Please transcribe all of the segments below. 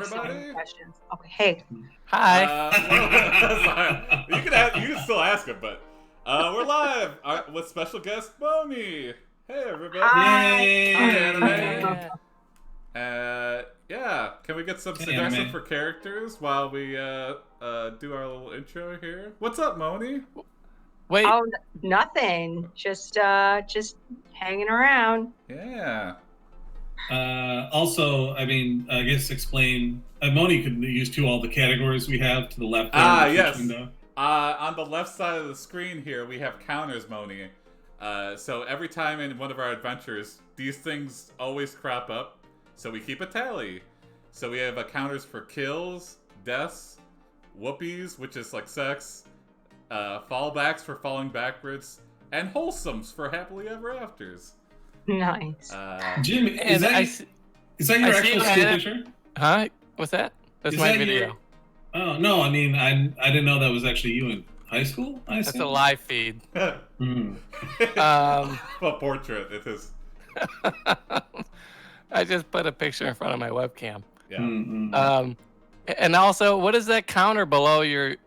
so many everybody. questions. Okay, hey. Hi. You can still ask him, but we're live with special guest Moni. Hey everybody. Hi. Hey. Yeah. Can we get some suggestions for characters while we do our little intro here? What's up, Moni? Wait. Oh, nothing. Just hanging around. Yeah. Also, I mean, I guess explain. Moni could use all the categories we have to the left. Yes. On the left side of the screen here, we have counters, Moni. So every time in one of our adventures, these things always crop up. So we keep a tally. So we have counters for kills, deaths, whoopies, which is like sex, fallbacks for falling backwards, and wholesomes for happily ever afters. Nice. Jim, is that your actual school picture? Huh? What's that? That's my video. Oh no, I mean, I didn't know that was actually you in high school. That's a live feed. A portrait. It is. I just put a picture in front of my webcam. Yeah. And also, what is that counter below you,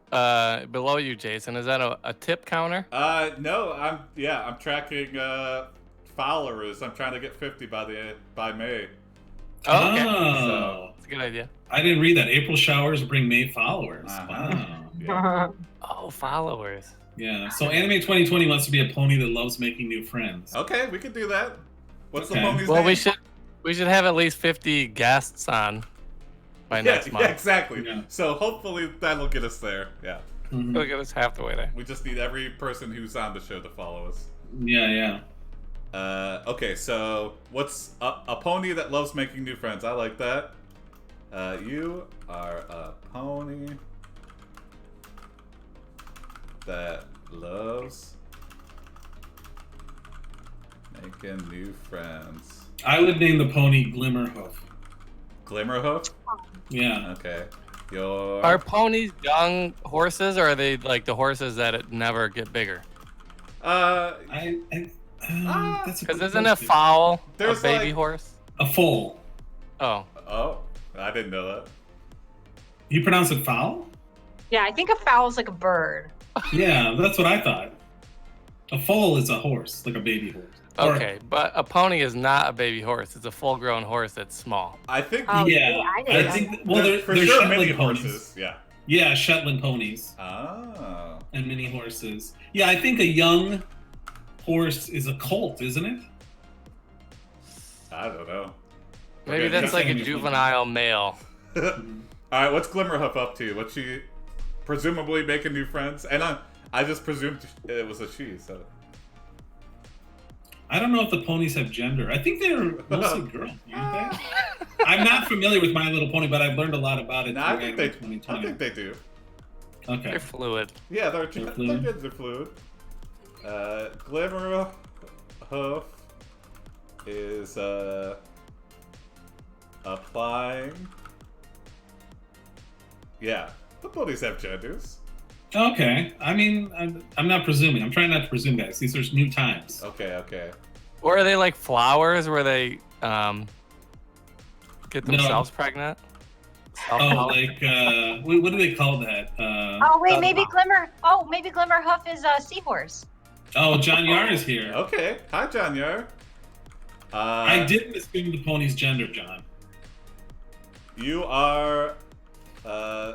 Jason? Is that a tip counter? No. I'm tracking followers. I'm trying to get 50 by May. Oh, okay. Oh, that's a good idea. I didn't read that. April showers bring May followers. Uh-huh. Wow. Yeah. Oh, followers. Yeah. So Anime 2020 wants to be a pony that loves making new friends. Okay, we can do that. What's the Okay. pony's Well, name? we should have at least 50 guests on by next month. Yeah, exactly. Yeah. So hopefully that'll get us there. Yeah. Mhm. Look at us half the way there. We just need every person who's on the show to follow us. Yeah. Okay, so what's a pony that loves making new friends? I like that. You are a pony that loves making new friends. I would name the pony Glimmerhoof. Glimmerhoof? Yeah. Okay. Are ponies young horses, or are they like the horses that never get bigger? That's a Because good isn't a question. foal a There's baby like- horse? A foal? Oh, Oh, I didn't know that. You pronounce it fowl? Yeah, I think a fowl's like a bird. Yeah, that's what I thought. A foal is a horse, like a baby horse. Or- okay. But a pony is not a baby horse. It's a full-grown horse that's small. I think Oh, Yeah, I I didn't. think. Well, they're for they're sure Shetland mini ponies. horses. Yeah. Yeah, Shetland ponies Oh. and mini horses. Yeah, I think a young horse is a colt, isn't it? I don't know. Maybe Okay, that's like a saying- juvenile male. All right, what's Glimmerhoof up to? What's she presumably making new friends? And I just presumed it was a she. So I don't know if the ponies have gender. I think they're mostly girls, aren't they? I'm not familiar with My Little Pony, but I've learned a lot about it. no, I through think Anime they. 2020. I think they do. Okay. They're fluid. Yeah, their fluid. kids are fluid. Glimmerhoof is applying. Yeah, the ponies have genders. Okay. I mean, I'm not presuming. I'm trying not to presume, guys. These are new times. Okay. Or are they like flowers where they get themselves pregnant? Oh, like what do they call that? Oh wait, maybe Glimmerhoof is a seahorse. Oh, John Yar is here. Okay. Hi, John Yar. I didn't assume the pony's gender, John. You are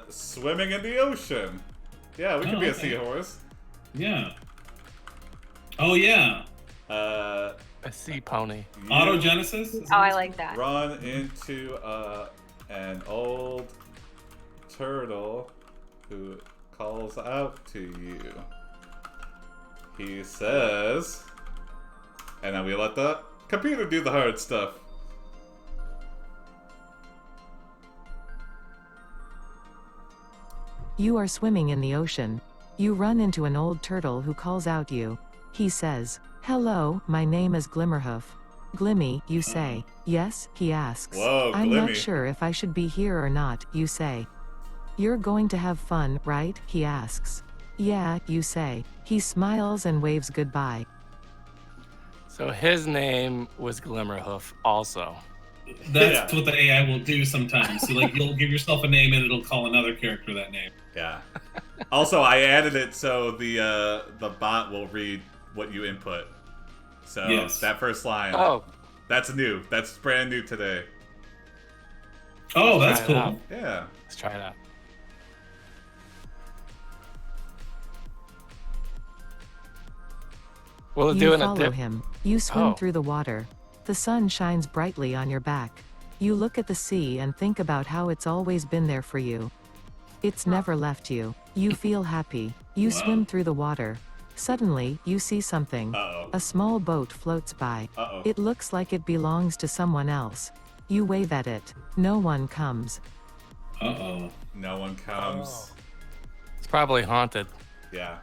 swimming in the ocean. Yeah, we can be a okay. seahorse. Yeah. Oh yeah. Uh, A sea pony. you Autogenesis. Oh, I like that. Run into an old turtle who calls out to you. He says, and then we let the computer do the hard stuff. You are swimming in the ocean. You run into an old turtle who calls out you. He says, "Hello, my name is Glimmerhoof." "Glimmy," you say. "Yes," he asks. Whoa, "I'm not Glimmy. sure if I should be here or not," you say. "You're going to have fun, right?" he asks. "Yeah," you say. He smiles and waves goodbye. So his name was Glimmerhoof also. That's Yeah. what the AI will do sometimes. So like you'll give yourself a name and it'll call another character that name. Yeah. Also, I added it so the bot will read what you input. So Yes. that first line. Oh, That's new. That's brand new today. Oh, that's Try it out. cool. Yeah. let's try it out. Will it do You in a follow dip? him. You swim Oh. through the water. The sun shines brightly on your back. You look at the sea and think about how it's always been there for you. It's never left you. You feel happy. You Wow. swim through the water. Suddenly, you see something. Uh-oh. A small boat floats by. Uh-oh. It looks like it belongs to someone else. You wave at it. No one comes. Uh-oh. No one comes. It's probably haunted. Yeah.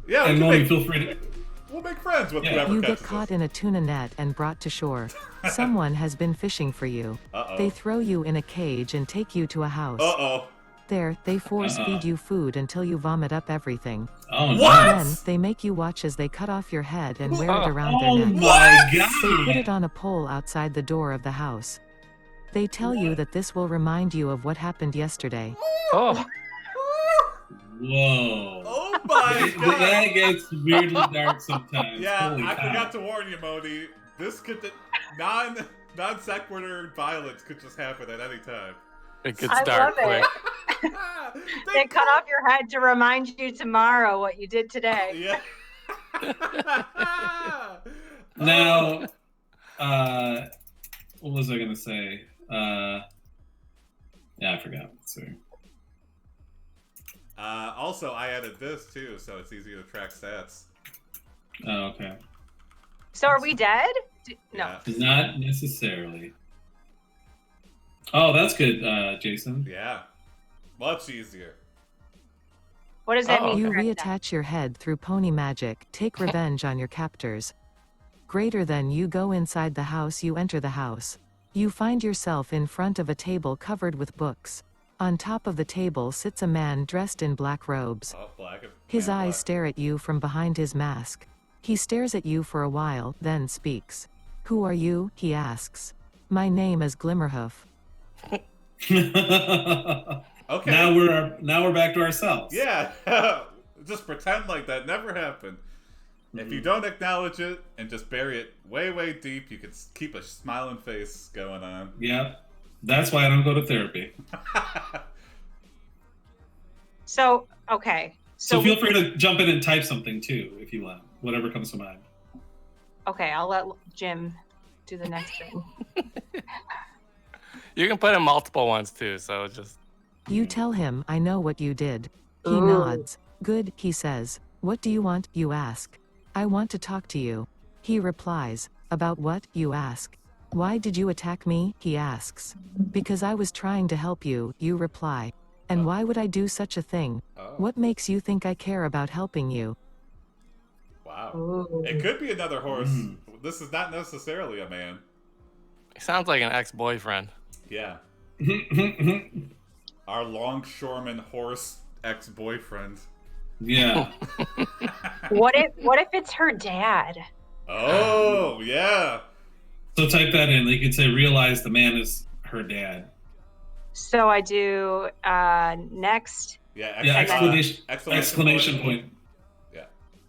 Yeah, And we Moni, can feel free to... we'll make friends with Yeah. whoever You get catches caught us. in a tuna net and brought to shore. Someone has been fishing for you. Uh-oh. They throw you in a cage and take you to a house. Uh-oh. There, they force feed Uh-oh. you food until you vomit up everything. Oh, What? no. Then, they make you watch as they cut off your head and wear it around Oh their neck. my They put god! it on a pole outside the door of the house. They tell you that this will remind you of what happened yesterday. Oh, Whoa. Oh my god. That gets weirdly dark sometimes. Yeah, Holy I cow. forgot to warn you, Moni. This could non sequitur violence could just happen at any time. it gets I dark love quick. it. They cut off your head to remind you tomorrow what you did today. Yeah. Now, what was I gonna say? Yeah, I forgot. Sorry. Also, I added this too, so it's easy to track stats. Oh, okay. So are we dead? No. Yeah. Not necessarily. Oh, that's good, Jason. Yeah. Much easier. What does that Oh. mean? You correct reattach your head through pony magic, take revenge on your captors. Greater than you go inside the house, you enter the house. You find yourself in front of a table covered with books. On top of the table sits a man dressed in black robes. Oh, black. His man, eyes black. stare at you from behind his mask. He stares at you for a while, then speaks. Who are you? He asks. My name is Glimmerhoof. Okay. Now we're back to ourselves. Yeah. Just pretend like that never happened. If you don't acknowledge it and just bury it way, way deep, you can keep a smiling face going on. Yep. That's why I don't go to therapy. So, okay. So feel free to jump in and type something too, if you want. Whatever comes to mind. Okay, I'll let Jim do the next thing. You can put in multiple ones too, so just You tell him, I know what you did. He Ooh. nods. Good, he says. What do you want? You ask. I want to talk to you. He replies. About what? You ask. Why did you attack me? He asks. Because I was trying to help you, you reply. And why would I do such a thing? Oh, What makes you think I care about helping you? wow. Ooh. It could be another horse. Mm. This is not necessarily a man. it sounds like an ex-boyfriend. Yeah. Our longshoreman horse ex-boyfriend. Yeah. What if it's her dad? Oh, yeah. So type that in. You could say, realize the man is her dad. So I do next. Yeah, Yeah, exclamation exclamation point. Yeah.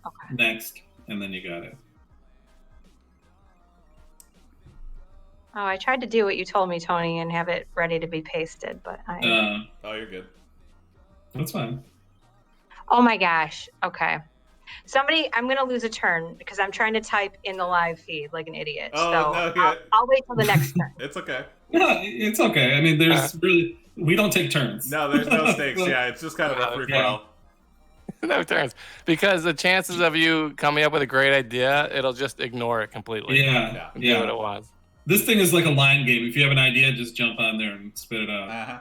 Okay. Next. And then you got it. Oh, I tried to do what you told me, Tony, and have it ready to be pasted, but I. Oh, you're good. That's fine. Oh my gosh. Okay. I'm gonna lose a turn because I'm trying to type in the live feed like an idiot. Oh, so no, yeah. I'll wait till the next turn. It's okay. Yeah, it's okay. I mean, there's really, we don't take turns. No, there's no stakes. Yeah, it's just kind of a free for all. No turns. Because the chances of you coming up with a great idea, it'll just ignore it completely. Yeah, And do what yeah. it was. This thing is like a line game. If you have an idea, just jump on there and spit it out. Uh-huh.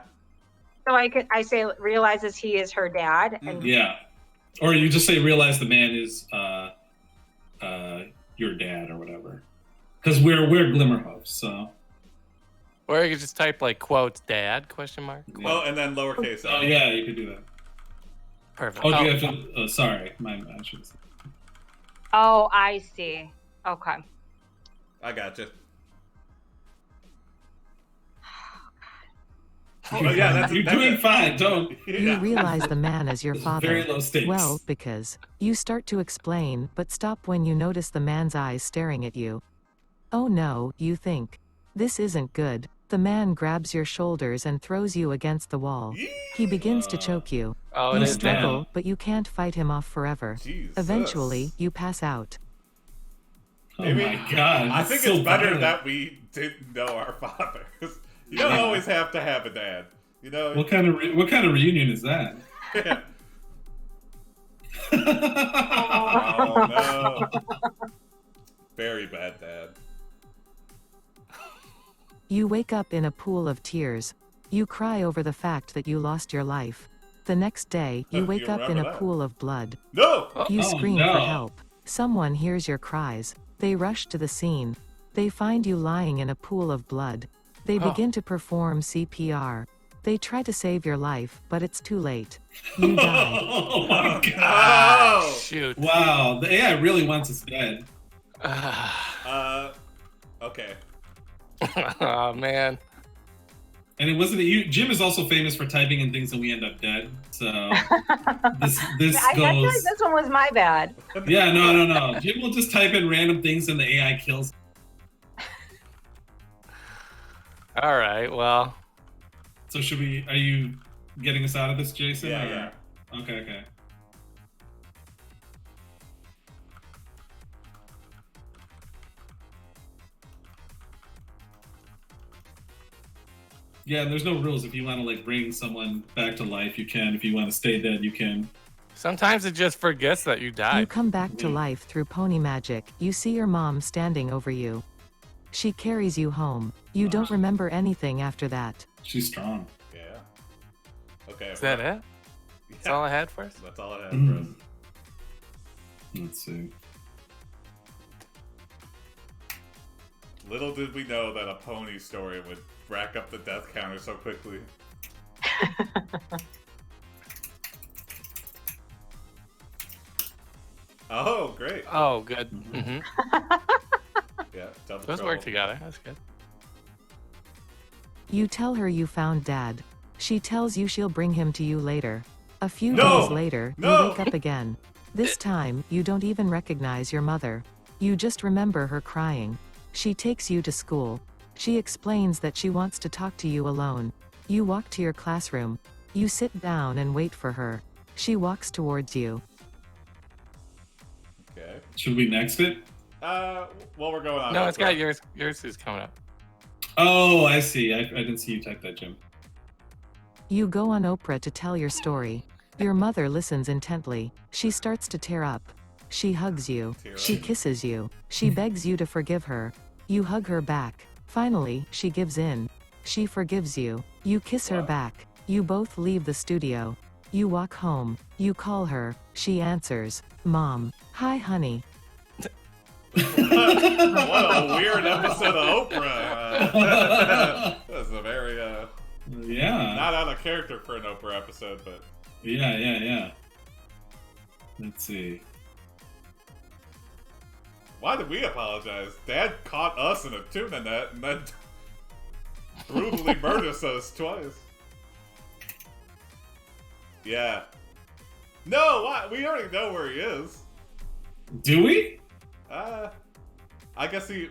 So I say realizes he is her dad, and Yeah. Or you just say, realize the man is your dad or whatever. Because we're Glimmerhoof, so. Or you could just type like quote dad ? Oh, and then lowercase. Oh yeah, you could do that. Perfect. Oh, do you have to? Sorry, my should. Oh, I see. Okay. I got you. You're doing fine. Don't. You realize the man is your father. Very low stakes. Well, because you start to explain, but stop when you notice the man's eyes staring at you. Oh no, you think. This isn't good. The man grabs your shoulders and throws you against the wall. He begins to choke you. Oh, You it is struggle, bad. but you can't fight him off forever. Jesus. Eventually, you pass out. Oh my god. I think so it's better violent. that we didn't know our father. You don't always have to have a dad. You know. What kind of reunion is that? Yeah. Oh no. Very bad dad. You wake up in a pool of tears. You cry over the fact that you lost your life. The next day, you You wake up in remember a that? pool of blood. No. You Oh, scream no. for help. Someone hears your cries. They rush to the scene. They find you lying in a pool of blood. They Oh. begin to perform CPR. They try to save your life, but it's too late. You die. Oh my god. Oh. Shoot. Wow, the AI really wants us dead. Okay. Oh man. And it wasn't you. Jim is also famous for typing in things and we end up dead. So this I feel like goes. this one was my bad. Yeah, no. Jim will just type in random things and the AI kills. All right. Well. So should we? Are you getting us out of this, Jason? Yeah, or- yeah. Okay. Yeah, there's no rules. If you want to like bring someone back to life, you can. If you want to stay dead, you can. Sometimes it just forgets that you You died. come back to life through pony magic. You see your mom standing over you. She carries you home. You don't remember anything after that. She's strong. Yeah. Okay. Is that it? That's all I had for us? That's all I had for us. Let's see. Little did we know that a pony story would rack up the death counter so quickly. Oh, great. Oh, good. Mm-hmm. Yeah, double Those trouble. work together. That's good. You tell her you found Dad. She tells you she'll bring him to you later. A few No! days later, No! you wake up again. This time, you don't even recognize your mother. You just remember her crying. She takes you to school. She explains that she wants to talk to you alone. You walk to your classroom. You sit down and wait for her. She walks towards you. Okay. Should we next it? Well, we're going on. No, it's got yours. Yours is coming up. Oh, I see. I didn't see you type that, Jim. You go on Oprah to tell your story. Your mother listens intently. She starts to tear up. She hugs you. Tear She up. kisses you. She begs you to forgive her. You hug her back. Finally, she gives in. She forgives you. You kiss her Wow. back. You both leave the studio. You walk home. You call her. She answers. Mom. Hi, honey. What a weird episode of Oprah. That's a very, Yeah. not out of character for an Oprah episode, but Yeah. Let's see. why did we apologize? Dad caught us in a tuna net and then brutally murders us twice. Yeah. No, why? We already know where he is. Do we? I guess he.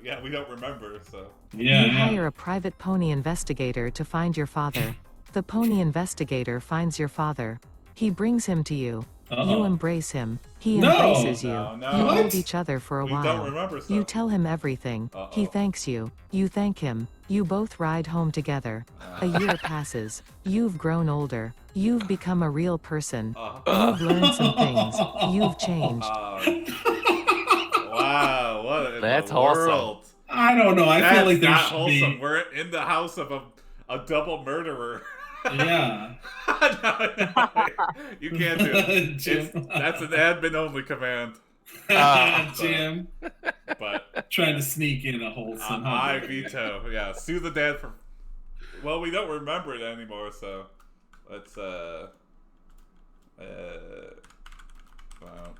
Yeah, we don't remember, so. Yeah. You hire a private pony investigator to find your father. The pony investigator finds your father. He brings him to you. You Uh-oh. embrace him. He No. embraces you. No, no. You What? hold each other for a We while. don't remember stuff. You tell him everything. He Uh-oh. thanks you. You thank him. You both ride home together. A year passes. You've grown older. You've become a real person. You've learned some things. You've changed. Wow, what in That's the wholesome. world? I don't know. I That's feel like there not should wholesome. be. We're in the house of a double murderer. Yeah. No, you can't do it. Jim. That's an admin only command. Jim. But Trying to sneak in a wholesome. I veto. Yeah, sue the dad for. Well, we don't remember it anymore, so let's out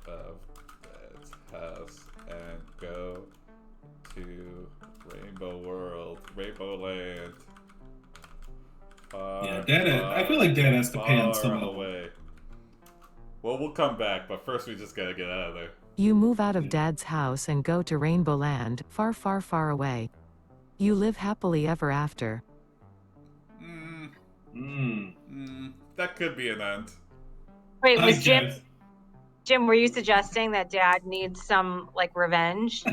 of Dad's house and go to Rainbow Land. Yeah, Dad. I feel like Dad has to pay on some of the away. Well, we'll come back, but first we just gotta get out of there. You move out of Dad's house and go to Rainbow Land, far, far, far away. You live happily ever after. That could be an end. Wait, was Jim, were you suggesting that Dad needs some like revenge?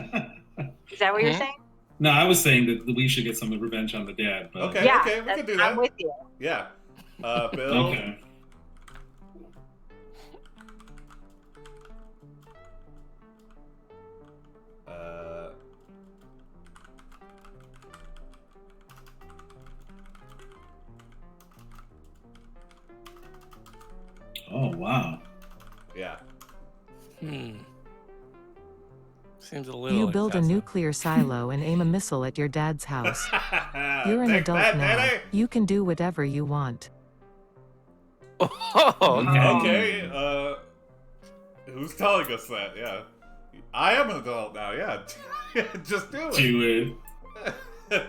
Is that what you're saying? No, I was saying that we should get some revenge on the dad. But... Okay, yeah, okay, we can do that. I'm with you. Yeah. Bill. Okay. Oh, wow. Yeah. Seems a little You build a excessive. nuclear silo and aim a missile at your dad's house. You're an Take adult that, now. Daddy. You can do whatever you want. Oh, okay. Okay, who's telling us that? Yeah. I am an adult now, yeah. Just do it. Do it.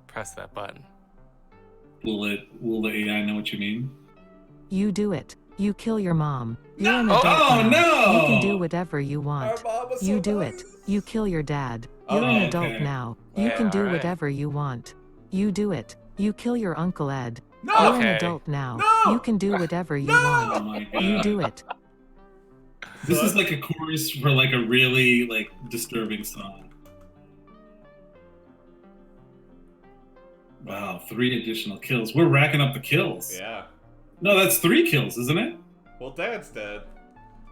Press that button. Will the AI know what you mean? You do it. You kill your mom. You're an No! adult Oh, now. no! You can do whatever you want. Our mom was You so do nice. it. You kill your dad. You're Oh, an adult okay. now. You Yeah, can do alright. whatever you want. You do it. You kill your Uncle Ed. No! You're Okay. an adult now. No! You can do whatever you No! Oh want. my god. You do it. This is like a chorus for like a really like disturbing song. Wow, 3 additional kills. We're racking up the kills. Yeah. No, that's 3 kills, isn't it? Well, Dad's dead.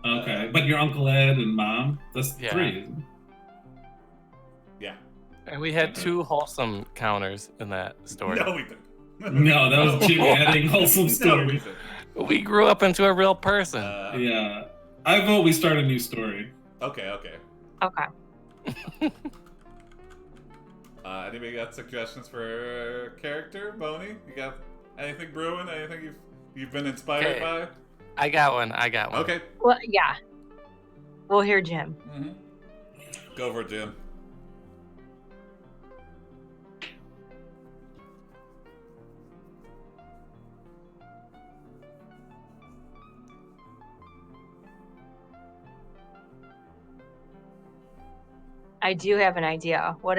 Okay, but your Uncle Ed and Mom, that's Yeah. 3, isn't it? Yeah. And we had 2 wholesome counters in that story. No, we didn't. No, that was Jim adding wholesome No, we stories. didn't. We grew up into a real person. Yeah. I vote we start a new story. Okay, okay. Okay. Anybody got suggestions for character? Moni, you got anything brewing? Anything you've been inspired Okay. by? I got one. Okay. Well, yeah. We'll hear Jim. Mm-hmm. Go for it, Jim. I do have an idea. What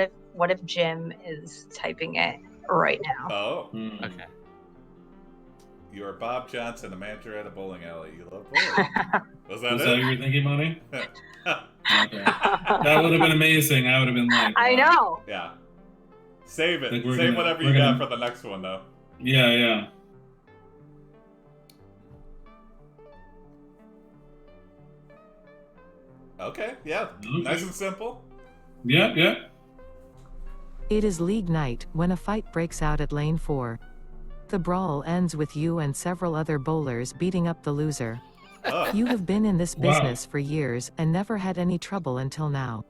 if Jim is typing it right now? Oh, Hmm. Okay. you are Bob Johnson, a manager at a bowling alley. You love bowling. Was that Was that what it? you were thinking, Moni? Okay. That would have been amazing. I would have been like, I wow. know. Yeah. Save it. Like, we're Save gonna- whatever we're you got gonna- for the next one, though. Yeah, yeah. Okay. Yeah. Okay. Nice and simple. Yeah, yeah. It is league night when a fight breaks out at lane 4. The brawl ends with you and several other bowlers beating up the loser. Oh. You have been in this Wow. business for years and never had any trouble until now.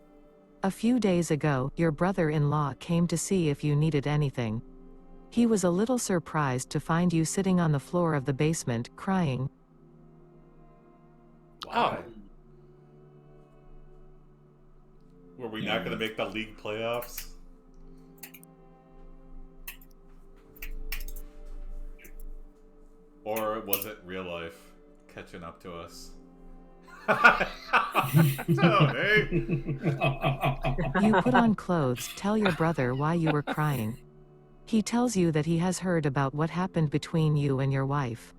A few days ago, your brother-in-law came to see if you needed anything. He was a little surprised to find you sitting on the floor of the basement, crying. Why? Were we not going to make the league playoffs? Or was it real life catching up to us? Tony! You put on clothes, tell your brother why you were crying. He tells you that he has heard about what happened between you and your wife.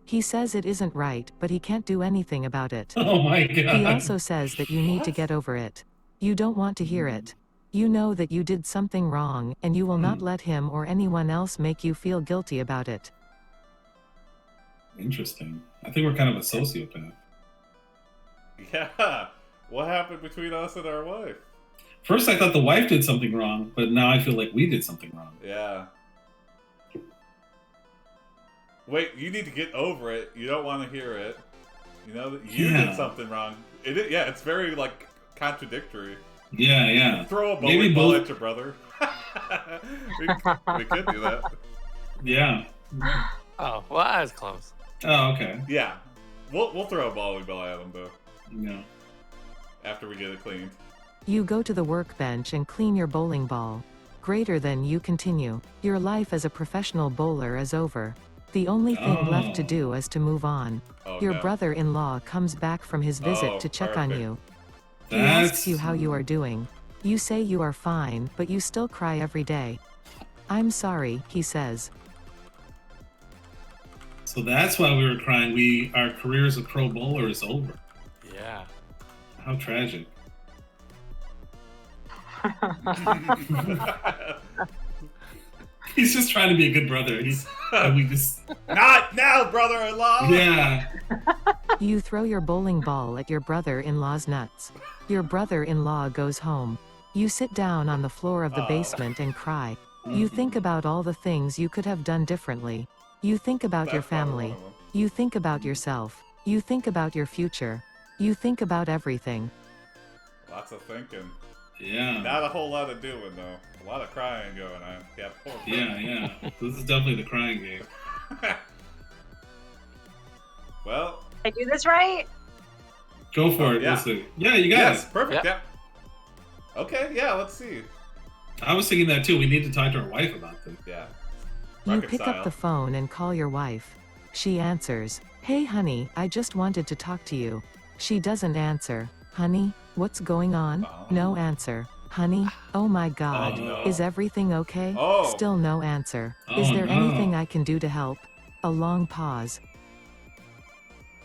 He says it isn't right, but he can't do anything about it. Oh my god. He also says that you need to What? get over it. You don't want to hear it. You know that you did something wrong, and you will not let him or anyone else make you feel guilty about it. Interesting. I think we're kind of a sociopath. Yeah. What happened between us and our wife? First, I thought the wife did something wrong, but now I feel like we did something wrong. Yeah. Wait, you need to get over it. You don't want to hear it. You know, you did something wrong. Yeah, it's very like contradictory. Yeah. Throw a bowling ball at your brother. we could do that. Yeah. Oh, well, I was close. Oh, okay. Yeah, we'll throw a bowling ball at him though. Yeah. After we get it cleaned. You go to the workbench and clean your bowling ball. Greater than you continue. Your life as a professional bowler is over. The only thing left to do is to move on. Oh, Your no. brother-in-law comes back from his visit to check on perfect. you. He asks you how you are doing. You say you are fine, but you still cry every day. I'm sorry, he says. So that's why we were crying. Our career as a pro bowler is over. Yeah. How tragic. He's just trying to be a good brother. We just Not now, brother-in-law. yeah. You throw your bowling ball at your brother-in-law's nuts. Your brother-in-law goes home. You sit down on the floor of the basement and cry. You think about all the things you could have done differently. You think about your That's probably family. one of them. You think about yourself. You think about your future. You think about everything. Lots of thinking. Yeah. Not a whole lot of doing though. A lot of crying going on. Yeah, poor Yeah. This is definitely the crying game. Well, Did I do this right? Go for it. yeah. Let's see. Yeah, you got yes, it. perfect. Yep. Yeah. Okay, yeah, let's see. I was thinking that too. We need to talk to our wife about this. Yeah. You pick Reconcile. up the phone and call your wife. She answers. Hey honey, I just wanted to talk to you. She doesn't answer. Honey, what's going on? Oh. No answer. Honey, oh my god. Oh, no. Is everything okay? Oh. Still no answer. Oh, Is there no. anything I can do to help? A long pause.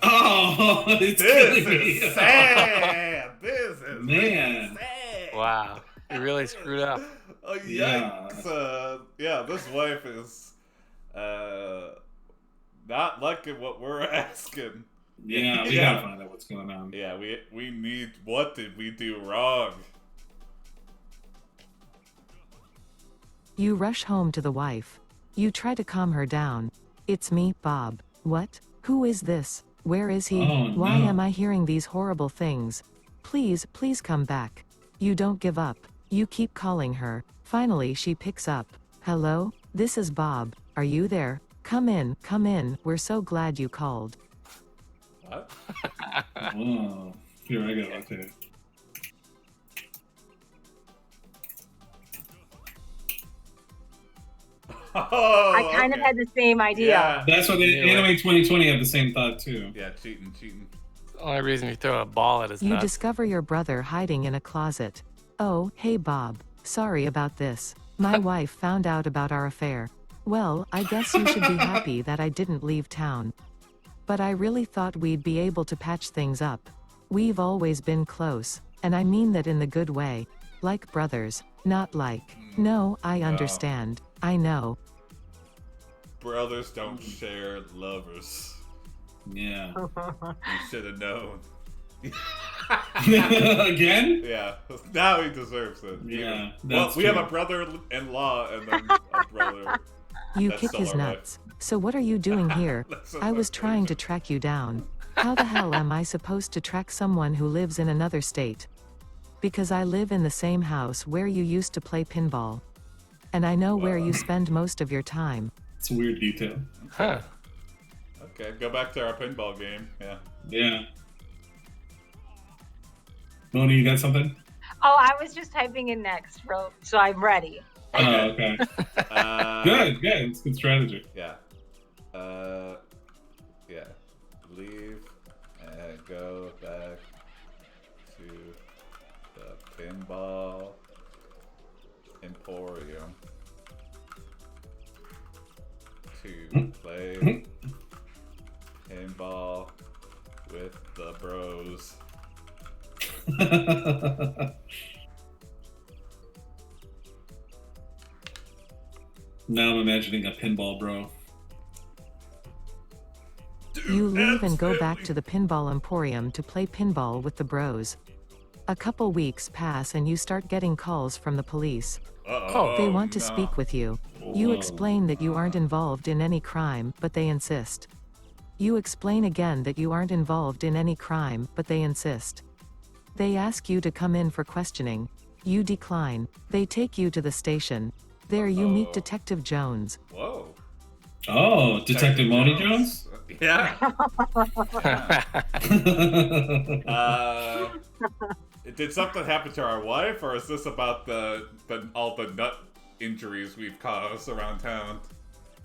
Oh, it's This killing me. is sad. This is Man. sad. Wow. You really screwed up. Oh, Yeah. yikes. Yeah, this wife is not liking what we're asking. Yeah, we Yeah. gotta find out what's going on. Yeah, we need, what did we do wrong? You rush home to the wife. You try to calm her down. It's me, Bob. What? Who is this? Where is he? Oh, Why no. am I hearing these horrible things? Please come back. You don't give up. You keep calling her. Finally, she picks up. Hello? This is Bob. Are you there? Come in. We're so glad you called. What? Oh, here I go. Okay. Oh, I kind of okay. had the same idea. Yeah, That's what the Anime 2020 had the same thought too. yeah, cheating. The only reason you throw a ball at his You nuts. discover your brother hiding in a closet. Oh, hey Bob. Sorry about this. My wife found out about our affair. Well, I guess you should be happy that I didn't leave town. But I really thought we'd be able to patch things up. We've always been close, and I mean that in the good way. Like brothers, not like. No, I understand. I know. Brothers don't share lovers. Yeah. You should have known. Again? Yeah, now he deserves it. Yeah, Well, that's we have true. a brother-in-law and then a brother. You That's kick still his our wife. nuts. So what are you doing here? That's so I was fucking trying to crazy. track you down. How the hell am I supposed to track someone who lives in another state? Because I live in the same house where you used to play pinball. And I know where you spend most of your time. It's a weird detail. Huh. Okay, go back to our pinball game. Yeah. Yeah. Moni, you got something? Oh, I was just typing in next, so I'm ready. Oh, okay. Good. It's good strategy. Yeah. Yeah. Leave and go back to the pinball emporium to play pinball with the bros. Now I'm imagining a pinball bro. You leave and go back to the pinball emporium to play pinball with the bros. A couple weeks pass and you start getting calls from the police. Uh-oh. They want to no. speak with you. You Whoa. explain that you aren't involved in any crime, but they insist. You explain again that you aren't involved in any crime, but they insist. They ask you to come in for questioning. You decline. They take you to the station. There you meet Detective Jones. Whoa. Oh, Detective Moni Jones? Yeah. Did something happen to our wife, or is this about all the nut injuries we've caused around town?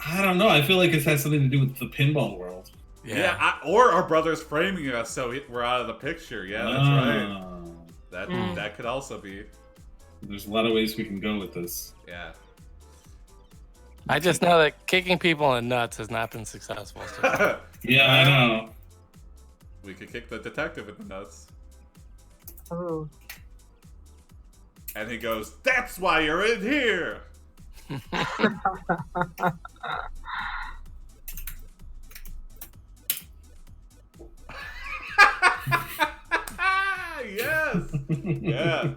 I don't know. I feel like it has something to do with the pinball world. Yeah, or our brother's framing us so we're out of the picture. Yeah, that's right. That could also be. There's a lot of ways we can go with this. Yeah. I just know that kicking people in nuts has not been successful. So. Yeah, I know. We could kick the detective in the nuts. Ooh. And he goes, "That's why you're in here." Yes. Yeah.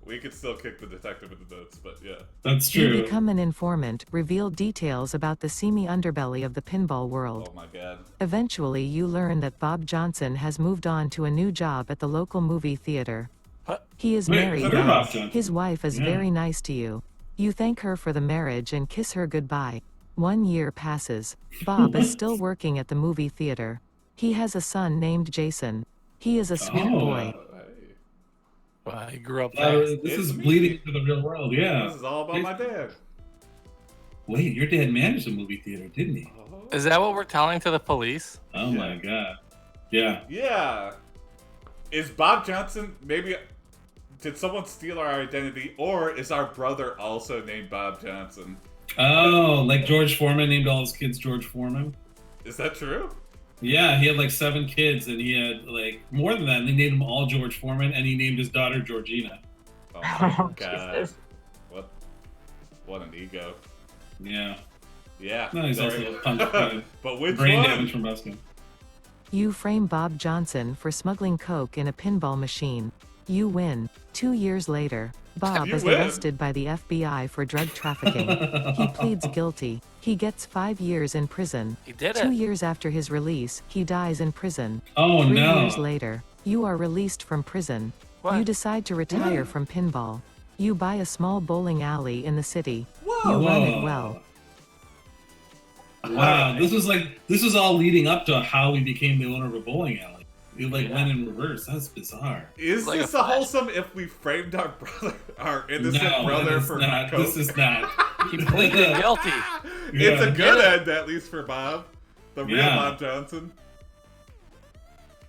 We could still kick the detective in the nuts, but yeah. That's You true. become an informant, reveal details about the seamy underbelly of the pinball world. Oh my god. Eventually you learn that Bob Johnson has moved on to a new job at the local movie theater. What? He is Wait, married forget now. Bob Johnson. His wife is Yeah. very nice to you. You thank her for the marriage and kiss her goodbye. 1 year passes. Bob is still working at the movie theater. He has a son named Jason. He is a sweet boy. Hey. Well, he grew up fast. This It's is me. bleeding into the real world, yeah. This is all about my dad. Wait, your dad managed a movie theater, didn't he? Is that what we're telling to the police? Oh my god. Yeah. Yeah. Is Bob Johnson maybe? Did someone steal our identity, or is our brother also named Bob Johnson? Oh, like George Foreman named all his kids George Foreman? Is that true? Yeah, he had like 7 kids, and he had like more than that. And they named them all George Foreman, and he named his daughter Georgina. Oh my Oh, god. Jesus. What an ego. Yeah. Yeah. No, he's there also he is. punched But which brain one? damage from busking. You frame Bob Johnson for smuggling coke in a pinball machine. You win. 2 years later, Bob You is win. arrested by the FBI for drug trafficking. He pleads guilty. He gets 5 years in prison. He did 2 it. years after his release, he dies in prison. Oh 3 no. years later, you are released from prison. What? You decide to retire from pinball. You buy a small bowling alley in the city. Whoa. You run it well. Wow, this was all leading up to how he became the owner of a bowling alley. It like went in reverse. That's bizarre. Is Like this a a flash. wholesome if we framed our brother, our innocent No, brother this is for not. coke? This is not. He pleaded guilty. It's a Yeah. good end, at least for Bob. The real Yeah. Bob Johnson.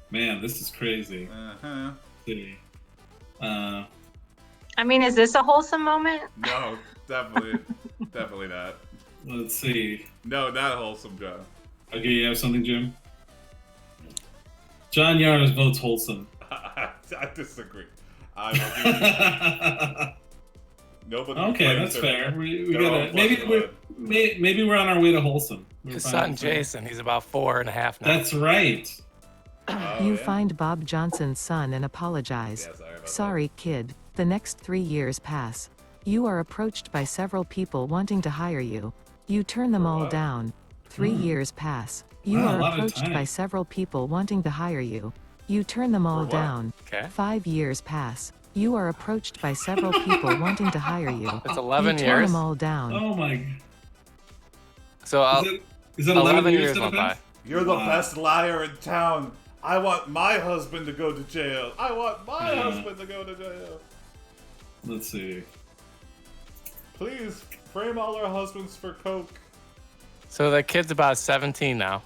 Man, this is crazy. Uh-huh. City. I mean, is this a wholesome moment? No, definitely not. Let's see. No, not wholesome, John. Okay, you have something, Jim? John Yarnes votes wholesome. I disagree. I will give nobody. Okay, claims that's their- fair. We their own gotta maybe flesh and we're blood. maybe we're on our way to wholesome. We're His finding son something. Jason, he's about 4.5 now. That's right. Oh, You yeah? find Bob Johnson's son and apologize. Yeah, sorry about that. Sorry, kid. The next 3 years pass. You are approached by several people wanting to hire you. You turn them all what? down. 3 years pass. You Wow, a are lot of approached by time. several people wanting to hire you. You turn them all what? down. Okay. 5 years pass. You are approached by several people wanting to hire you. It's You 11 turn years. them all down. Oh my. So Is that 11 years to the went by. past? You're the Wow. best liar in town. I want my husband to go to jail. I want my Yeah. husband to go to jail. Let's see. Please frame all our husbands for coke. So the kid's about 17 now.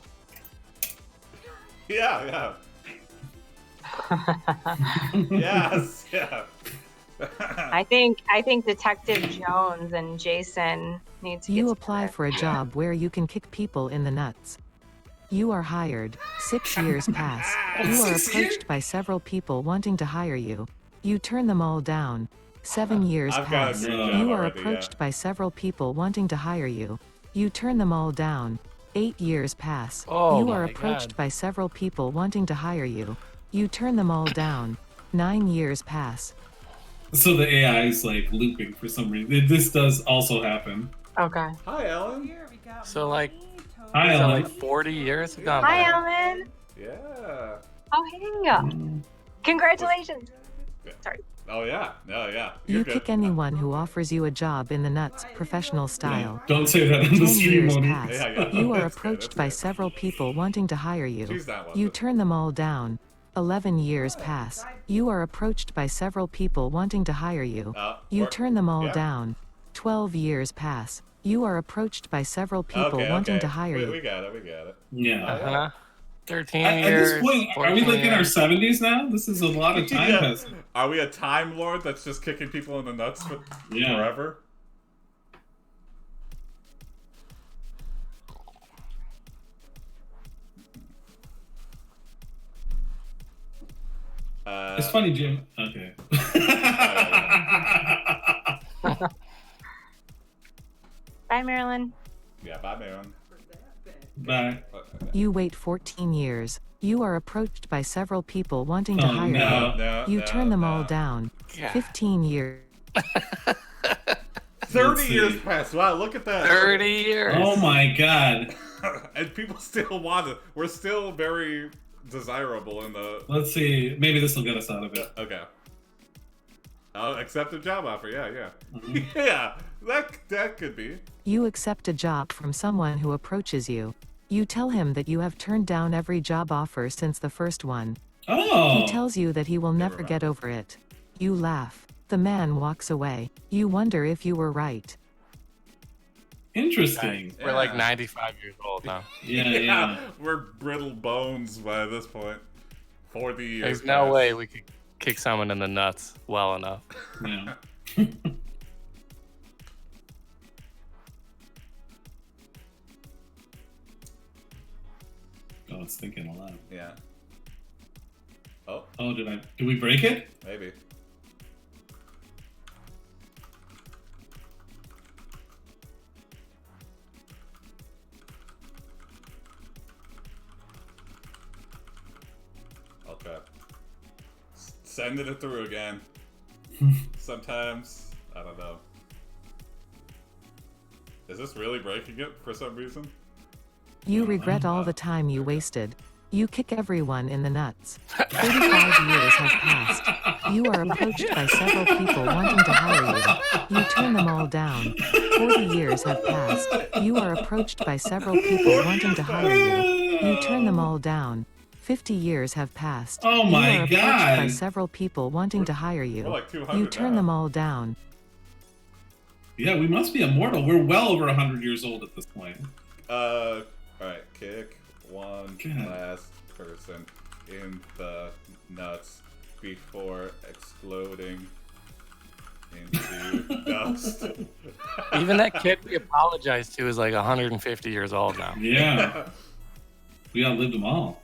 Yeah. Yes, yeah. I think Detective Jones and Jason need to. You get apply together. for a job where you can kick people in the nuts. You are hired. 6 years pass. You are 6 years? approached by several people wanting to hire you. You turn them all down. 7 years I've got a pass. dream job You are already, approached yeah. by several people wanting to hire you. You turn them all down. 8 years pass. Oh You are my approached God. by several people wanting to hire you. You turn them all down. 9 years pass. So the AI is like looping for some reason. This does also happen. Okay. Hi, Ellen. Here we got So, like, Moni Hi, Is that Ellen. like 40 years ago? Hi, Ellen. Yeah. Oh, hey. Congratulations. Sorry. Oh yeah. No, yeah. You You're good. kick anyone who offers you a job in the nuts, professional Yeah, style. don't say that on the 10 stream, years Moni. pass. Yeah. You are It's good, approached it's by good. several people wanting to hire you. She's not one. You but- turn them all down. 11 years pass. You are approached by several people wanting to hire you. You or- turn them all yeah. down. 12 years pass. You are approached by several people Okay, wanting okay. to hire we you. got it. We got it. Yeah. Uh-huh. 13 At years. this point, are we 14 like in our years. 70s now? This is a lot of time Yeah. passing. Are we a time lord that's just kicking people in the nuts Yeah. forever? It's funny, Jim. Okay. Bye, Marilyn. Yeah, bye, Maron. Bye. You wait 14 years. You are approached by several people wanting to Oh, hire no. you. You turn them all down. Yeah. 15 years. 30 Let's years see. passed. Wow, look at that. 30 years. Oh my god. And people still want it. We're still very desirable in the. Let's see. Maybe this will get us out of it. Okay. I'll accept a job offer. Yeah. Mhm. Yeah, that could be. You accept a job from someone who approaches you. You tell him that you have turned down every job offer since the first one. Oh. He tells you that he will never mind. get over it. You laugh. The man walks away. You wonder if you were right. Interesting. We're like 95 years old now. Yeah. We're brittle bones by this point. 40 years. There's no passed. way we could kick someone in the nuts well enough. Yeah. Oh, it's thinking a lot. Yeah. Oh, Oh, did we break it? maybe. Okay. Sending it through again. Sometimes, I don't know. Is this really breaking it for some reason? You regret all the time you wasted. You kick everyone in the nuts. 35 years have passed. You are approached by several people wanting to hire you. You turn them all down. 40 years have passed. You are approached by several people wanting to hire you. You turn them all down. 50 years have passed. Oh my You are approached by God. several people wanting to hire We're you. like 200 You turn now. them all down. Yeah, we must be immortal. We're well over 100 years old at this point. Alright, kick one God. last person in the nuts before exploding into dust. Even that kid we apologized to is like 150 years old now. Yeah. We outlived them all.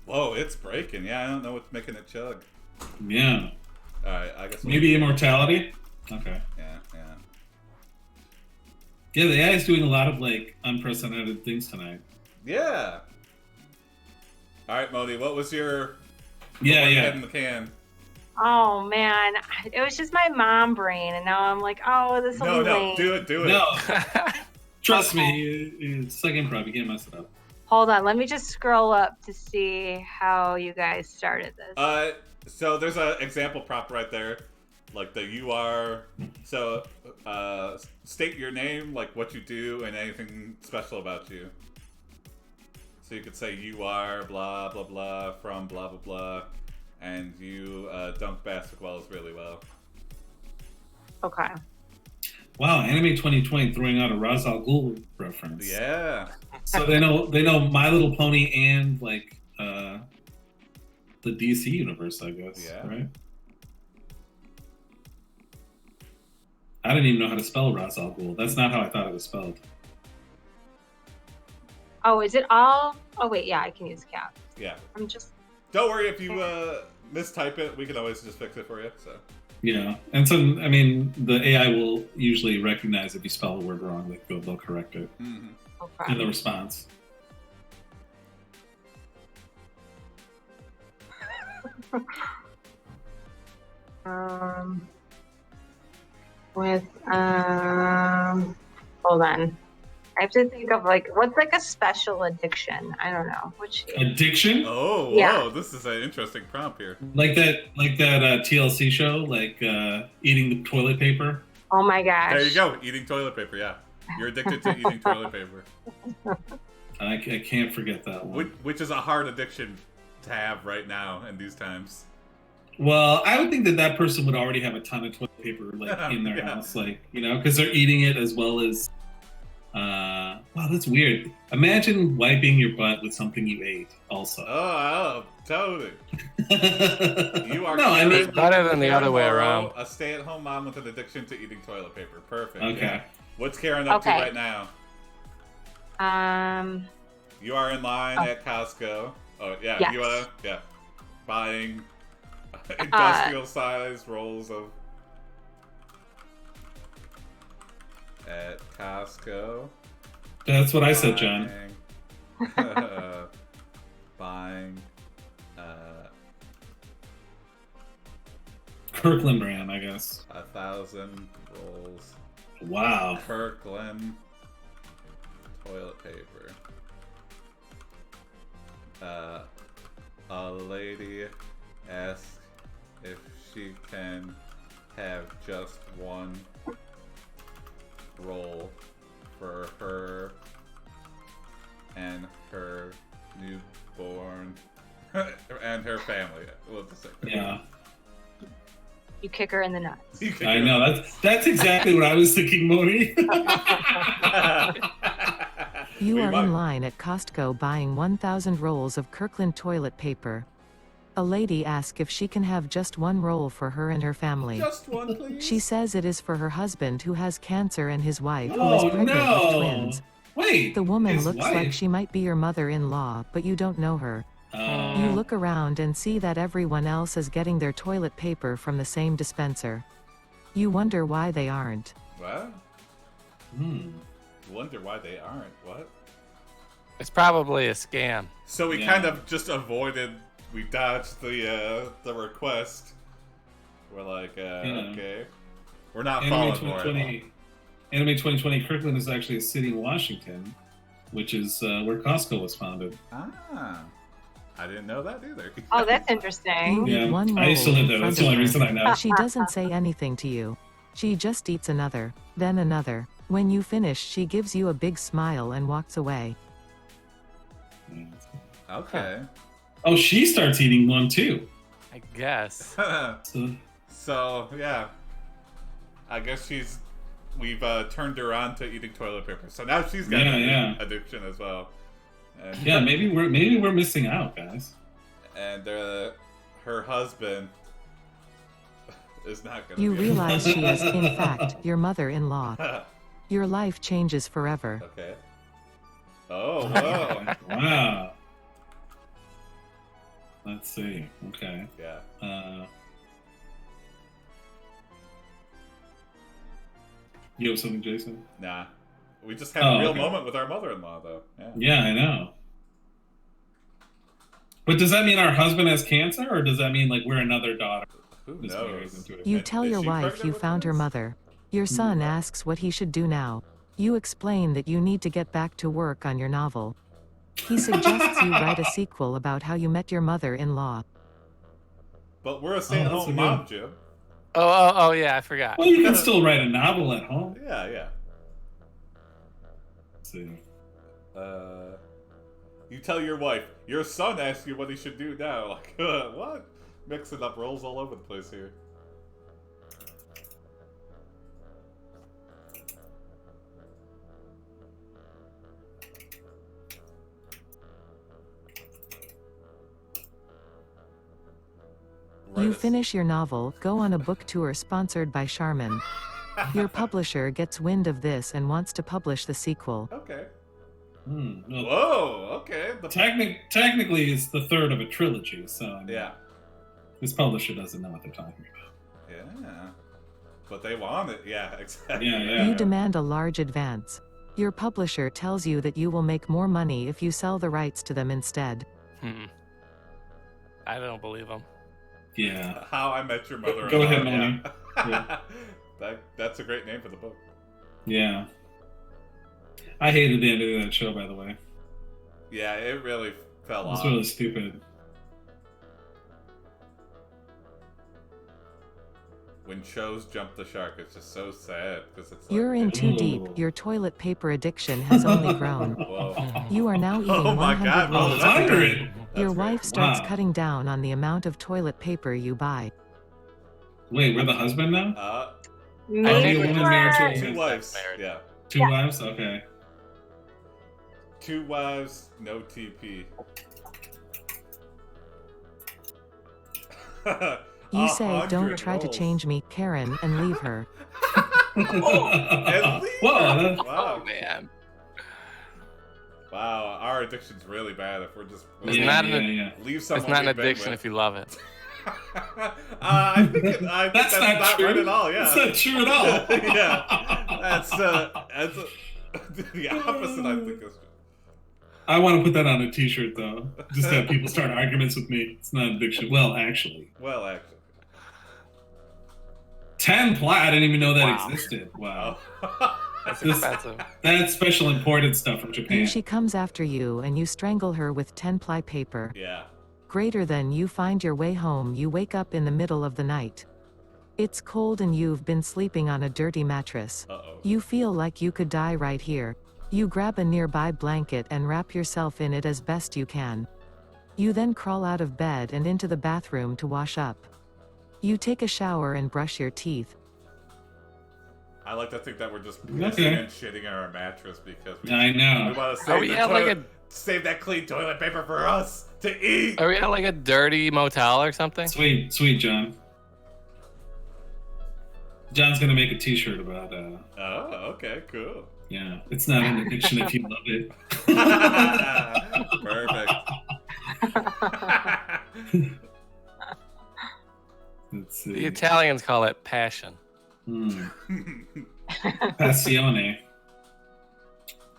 Whoa, it's breaking. Yeah, I don't know what's making it chug. Yeah. Alright, I guess Maybe immortality? Okay. Yeah. Yeah, the AI is doing a lot of like unprecedented things tonight. Yeah. Alright, Moni, what was your Yeah, head yeah. in the can? Oh man, it was just my mom brain, and now I'm like, oh, this will No, be lame. do it. No, trust me, it's like improv. You can't mess it up. Hold on, let me just scroll up to see how you guys started this. So there's an example prop right there, like the you are. So, state your name, like what you do, and anything special about you. So you could say you are blah blah blah from blah blah blah, and you dunk basketballs really well. Okay. Wow, Anime 2020 throwing out a Ra's al Ghul reference. Yeah. So they know My Little Pony and like the DC universe, I guess. Yeah. Right. I didn't even know how to spell Ra's al Ghul. That's not how I thought it was spelled. Oh, is it all? Oh wait, yeah, I can use cap. Yeah. I'm just. Don't worry if you mistype it. We can always just fix it for you. So. Yeah, and so I mean, the AI will usually recognize if you spell a word wrong, they'll correct it Mm-hmm. Okay. in the response. with hold on. I have to think of like what's like a special addiction. I don't know. Which Addiction? Oh, Yeah. whoa, this is an interesting prompt here. Like that TLC show, like eating the toilet paper. Oh my gosh. There you go, eating toilet paper, yeah. You're addicted to eating toilet paper. I can't forget that one. Which is a hard addiction to have right now in these times. Well, I would think that person would already have a ton of toilet paper like in their Yeah. house, like, you know, because they're eating it as well as. Wow, that's weird. Imagine wiping your butt with something you ate. Also. Oh, totally. You are No, I mean- It's better than the other way Morrow, around. A stay-at-home mom with an addiction to eating toilet paper. Perfect. Okay. Yeah. What's Karen up to Okay. right now? You are in line at Costco. Oh yeah, Yes. you buying industrial-sized rolls of at Costco. That's what I said, John. Buying Kirkland brand, I guess. 1,000 rolls. Wow. Kirkland toilet paper. A lady asks if she can have just one roll for her and her newborn and her family. We'll just say Yeah. You kick her in the nuts. You can I do know. That's exactly what I was thinking, Moni. it. You We are might- in line at Costco buying 1,000 rolls of Kirkland toilet paper. A lady asks if she can have just one roll for her and her family. Just one, please. She says it is for her husband who has cancer and his wife who is Oh pregnant with no! twins. Wait. The woman his looks wife? like she might be your mother-in-law, but you don't know her. You look around and see that everyone else is getting their toilet paper from the same dispenser. You wonder why they aren't. What? Hmm. Wonder why they aren't. What? It's probably a scam. So we Yeah. kind of just avoided. We dodged the request. We're like, okay, we're not Anime falling for it. 2020. Anime 2020. Kirkland is actually a city in Washington, which is where Costco was founded. Ah, I didn't know that either. Oh, that's interesting. You eat one roll I used to live in there. front That's the only of reason her. I know. She doesn't say anything to you. She just eats another, then another. When you finish, she gives you a big smile and walks away. Okay. Oh, she starts eating one too. I guess. So, So yeah, I guess we've turned her on to eating toilet paper. So now she's got an addiction as well. And, yeah, maybe we're missing out, guys. And her husband is not gonna. You be realize she is, in fact, your mother-in-law. okay. Your life changes forever. Oh, whoa. Wow. Let's see. Okay. Yeah. You have something, Jason? Nah. We just had a real okay. moment with our mother-in-law, though. Yeah. Yeah, I know. But does that mean our husband has cancer, or does that mean like we're another daughter? Who who's married knows? into it? You Is- tell is your she wife pregnant you with found her twins? mother. Your son asks what he should do now. You explain that you need to get back to work on your novel. He suggests you write a sequel about how you met your mother-in-law. But we're a that's stay-at-home a mom, good- Jim. Oh, yeah, I forgot. Well, you can still write a novel at home. Yeah. Let's see. You tell your wife, your son asks you what he should do now. Like, what? Mixing up roles all over the place here. You finish your novel, go on a book tour sponsored by Charmin. Your publisher gets wind of this and wants to publish the sequel. Okay. Well, Whoa, okay. technically, it's the third of a trilogy, so I mean, Yeah. this publisher doesn't know what they're talking about. Yeah. But they want it. Yeah, exactly. Yeah. You demand a large advance. Your publisher tells you that you will make more money if you sell the rights to them instead. I don't believe him. Yeah. How I Met Your Mother. Go ahead, Moni. Yeah. That's a great name for the book. Yeah. I hated the ending of that show, by the way. Yeah, it really fell It was off. really stupid. When shows jump the shark, it's just so sad because it's like, You're in too deep. Ooh. Your toilet paper addiction has only grown. Whoa. You are now eating Oh my 100 God, rolls Moni, per that's day. great. Your That's wife great. starts Wow. cutting down on the amount of toilet paper you buy. Wait, we're the husband now? Maybe a woman married to a we're- Two man. wives. Married. Yeah. Two wives? Okay. 2 wives, no TP. You say, 100 don't try to rolls. change me, Karen, and leave her. And leave Whoa, her. that's- Wow. Oh man. Wow, our addiction's really bad if we're just It's yeah, not yeah, an- yeah. leave someone It's not an we've been addiction with. if you love it. I think that's not true. right at all. Yeah, That's not true at all. yeah, that's the opposite. I think is. I want to put that on a T-shirt, though. Just have people start arguments with me. It's not addiction. Well, actually, Well, actually. 10 plat. I didn't even know that Wow. existed. Wow, Oh. That's This- expensive. that's special imported stuff from Japan. Here she comes after you and you strangle her with 10-ply paper. Yeah. Greater than you find your way home, you wake up in the middle of the night. It's cold and you've been sleeping on a dirty mattress. Uh-oh. You feel like you could die right here. You grab a nearby blanket and wrap yourself in it as best you can. You then crawl out of bed and into the bathroom to wash up. You take a shower and brush your teeth. I like to think that we're just pissing Okay. and shitting on our mattress because we I know. want to Are save, we the at like toilet, a save that clean toilet paper for us to eat. Are we at like a dirty motel or something? Sweet, sweet, John. John's gonna make a T-shirt about. Oh, okay, cool. Yeah, it's not an addiction if you love it. Perfect. Let's see. The Italians call it passion. Passione.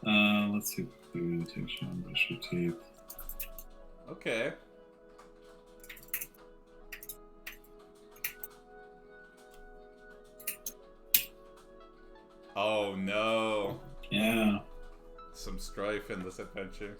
Let's see. Take shower, brush your teeth. Okay. Oh no. Yeah. Some strife in this adventure.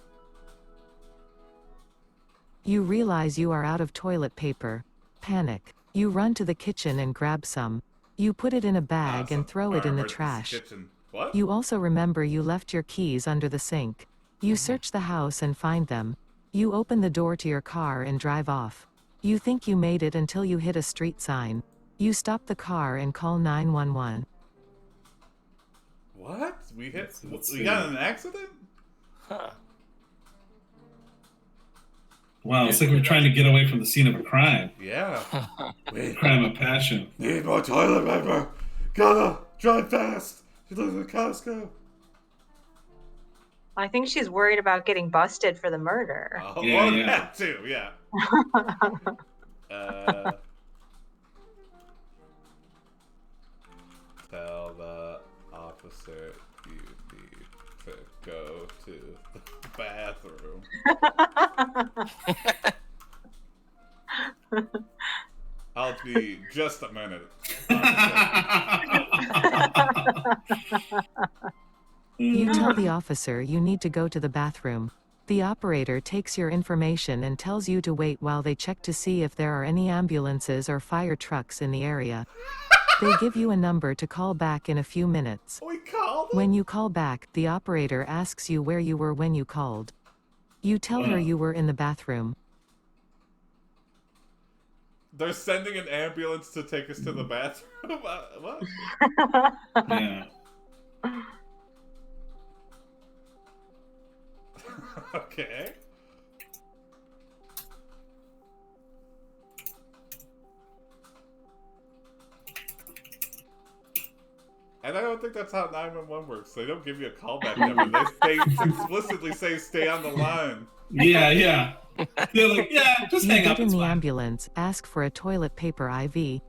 You realize you are out of toilet paper. Panic. You run to the kitchen and grab some. You put it in a bag and throw it in the trash. Kitchen. What? You also remember you left your keys under the sink. You search the house and find them. You open the door to your car and drive off. You think you made it until you hit a street sign. You stop the car and call 911. What? We hit? Let's We see. got in an accident? Huh. Wow, it's like we're trying to get away from the scene of a crime. Yeah. Wait. Crime of passion. Need more toilet paper. Gotta drive fast. She lives in Costco. I think she's worried about getting busted for the murder. Oh, Yeah, well, yeah. that too. Yeah. Tell the officer you need to go to the bathroom. I'll be just a minute. You tell the officer you need to go to the bathroom. The operator takes your information and tells you to wait while they check to see if there are any ambulances or fire trucks in the area. They give you a number to call back in a few minutes. We called him? When you call back, the operator asks you where you were when you called. You tell her Wow. you were in the bathroom. They're sending an ambulance to take us to the bathroom? What? Yeah. Okay. And I don't think that's how 911 works. They don't give you a callback number. They explicitly say stay on the line. Yeah, yeah. They're like, yeah, just You hang get up. in It's the fine. ambulance, ask for a toilet paper IV.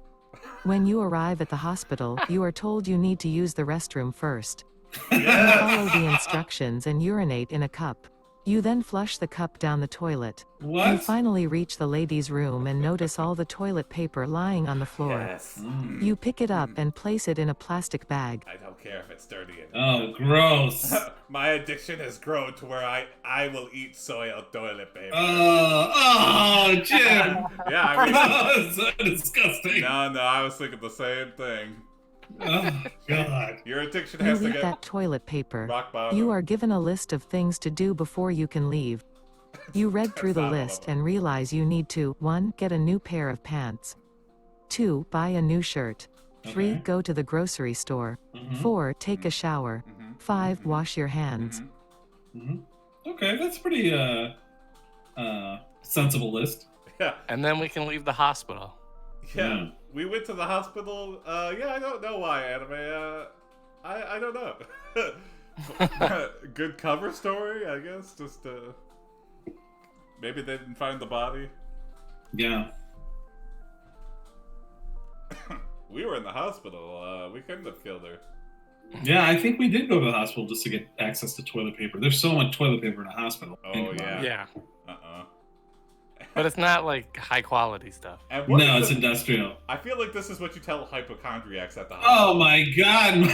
When you arrive at the hospital, you are told you need to use the restroom first. You Yes! follow the instructions and urinate in a cup. You then flush the cup down the toilet. You What? finally reach the ladies' room and notice all the toilet paper lying on the floor. Yes. You pick it up and place it in a plastic bag. I don't care if it's dirty. Oh, gross. My addiction has grown to where I will eat soiled toilet paper. Jim. Yeah, I mean, That's so disgusting. no, I was thinking the same thing. Oh, God. Your addiction You has to eat get that toilet paper. rock bottom. You are given a list of things to do before you can leave. You read through the That's not list one of and realize you need to 1. Get a new pair of pants. 2. Buy a new shirt. 3. Okay. Go to the grocery store. Mhm. 4. Take a shower. 5. Wash your hands. Mhm. Okay, that's pretty sensible list. Yeah, And then we can leave the hospital. yeah. We went to the hospital. Yeah, I don't know why, anime. I don't know. Good cover story, I guess. Just maybe they didn't find the body. Yeah. We were in the hospital. We couldn't have killed her. Yeah, I think we did go to the hospital just to get access to toilet paper. There's so much toilet paper in a hospital. Oh, Think about yeah. it. Yeah. Uh-uh. But it's not like high quality stuff. And what No, is it's it- industrial. I feel like this is what you tell hypochondriacs at the hospital. Oh my God, Moni.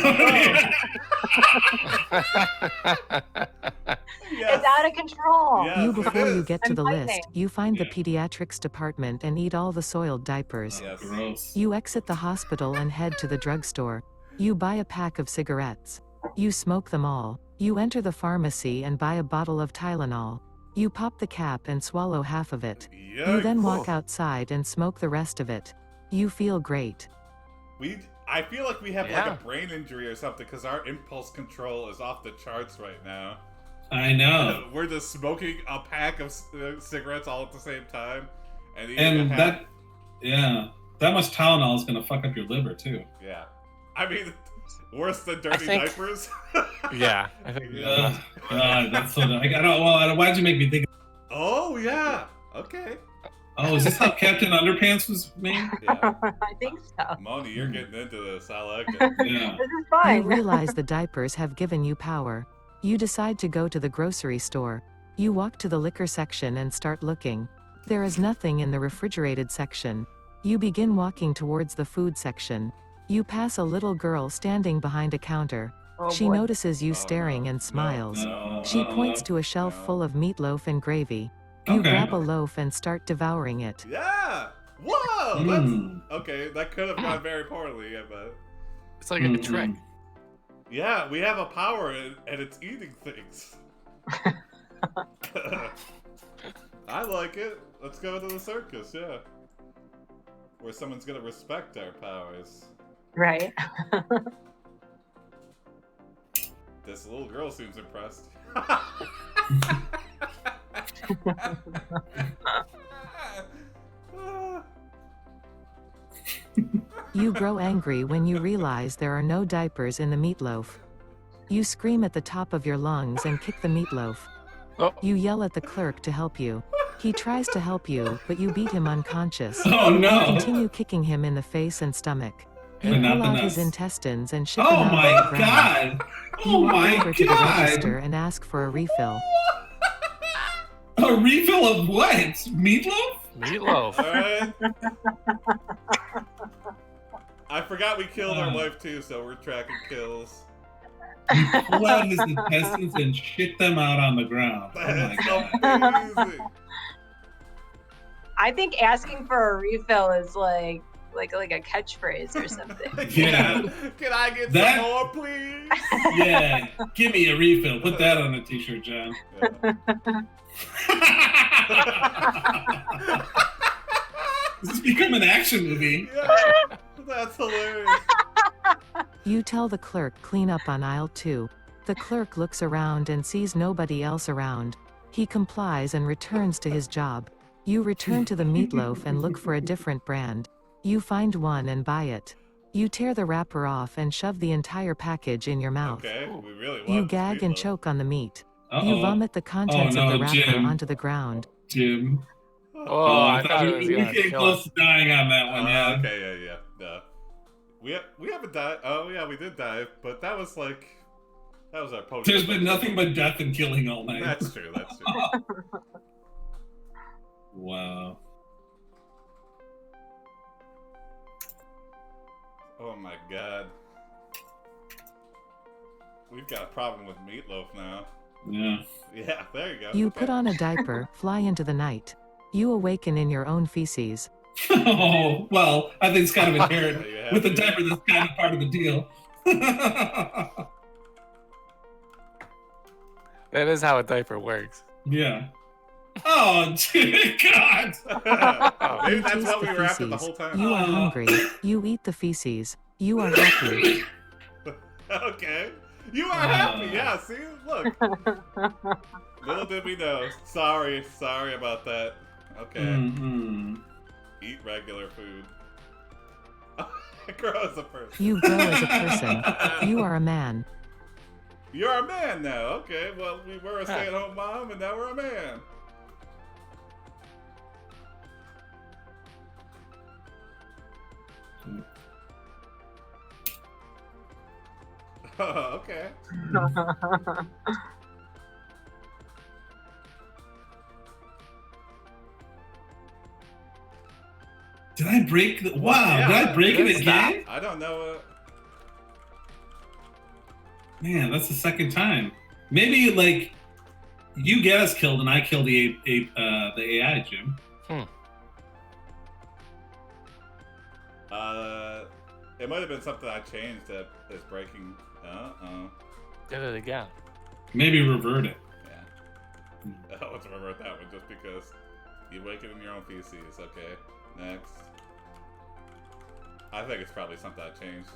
Yes. It's out of control. Yes, You it before you is. get to I'm the fighting. list, you find the Yeah. pediatrics department and eat all the soiled diapers. Yes. Gross. You exit the hospital and head to the drugstore. You buy a pack of cigarettes. You smoke them all. You enter the pharmacy and buy a bottle of Tylenol. You pop the cap and swallow half of it. You then walk Yikes. outside and smoke the rest of it. You feel great. I feel like we have Yeah. like a brain injury or something because our impulse control is off the charts right now. I know. We're just smoking a pack of cigarettes all at the same time, and eating And a half. that much Tylenol is gonna fuck up your liver too. Yeah, I mean, worse than dirty think- diapers. Yeah, I think. Ugh, God, that's so. I don't. Well, why'd you make me think? Oh yeah. Okay. Oh, is this how Captain Underpants was made? Yeah. I think so. Moni, you're getting into this. I like it. Yeah. This is You fine. realize the diapers have given you power. You decide to go to the grocery store. You walk to the liquor section and start looking. There is nothing in the refrigerated section. You begin walking towards the food section. You pass a little girl standing behind a counter. Oh, She boy. notices you Oh, staring no. and smiles. No. She points to a shelf full of meatloaf and gravy. You Okay. grab a loaf and start devouring it. Yeah. Whoa. Mm. That's okay. That could have gone very poorly, but It's like a trick. yeah, we have a power, and it's eating things. I like it. Let's go to the circus. Yeah. Where someone's gonna respect our powers. Right. This little girl seems impressed. You grow angry when you realize there are no diapers in the meatloaf. You scream at the top of your lungs and kick the meatloaf. Oh. You yell at the clerk to help you. He tries to help you, but you beat him unconscious. Oh You no. continue kicking him in the face and stomach. You But not pull the out his nuts. intestines and ship Oh them out my on the ground. God. You Oh walk my over to the God. register and ask for a refill. A refill of what? Meatloaf? Meatloaf. Alright. I forgot we killed our wife too, so we're tracking kills. You pull out his intestines and shit them out on the ground. Oh my That's God. amazing. I think asking for a refill is like a catchphrase or something. Yeah. Can I get That- some more, please? Yeah, give me a refill. Put that on a t-shirt, John. Yeah. This has become an action movie. Yeah, that's hilarious. You tell the clerk clean up on aisle 2. The clerk looks around and sees nobody else around. He complies and returns to his job. You return to the meatloaf and look for a different brand. You find one and buy it. You tear the wrapper off and shove the entire package in your mouth. Okay, we really want You this gag and meatloaf. choke on the meat. Uh-oh. You vomit the contents Oh, of the no, wrapper Jim. onto the ground. Jim. Oh, I thought it was we gonna came kill close us. to dying on that one, yeah. Okay, yeah. We haven't died. Oh yeah, we did die, but that was like That was our post. There's been nothing but death and killing all night. That's true. That's true. Wow. Oh my god. We've got a problem with meatloaf now. Yeah. Yeah, there you go. You Okay. put on a diaper, fly into the night. You awaken in your own feces. Oh, well, I think it's kind of inherent. There you have With the it. diaper, that's kind of part of the deal. That is how a diaper works. Yeah. Oh, dear God. Maybe You that's taste what we the were after the feces. whole time. You are hungry. You eat the feces. You are happy. Okay. You are happy. Yeah, see? Look. Little did we know. Sorry about that. Okay. Mm-hmm. Eat regular food. Grow as a person. You grow as a person. You are a man. You're a man now. Okay, well, we were a stay-at-home mom, and now we're a man. Oh, okay. Did I break the... Wow, Yeah, did I break it good again? I don't know. Man, that's the second time. Maybe, like, you get us killed and I kill the AI, Jim. It might have been something I changed that is breaking. Did it again. Maybe revert it. Yeah. I want to revert that one just because you wake it in your own feces. Okay. Next. I think it's probably something I changed.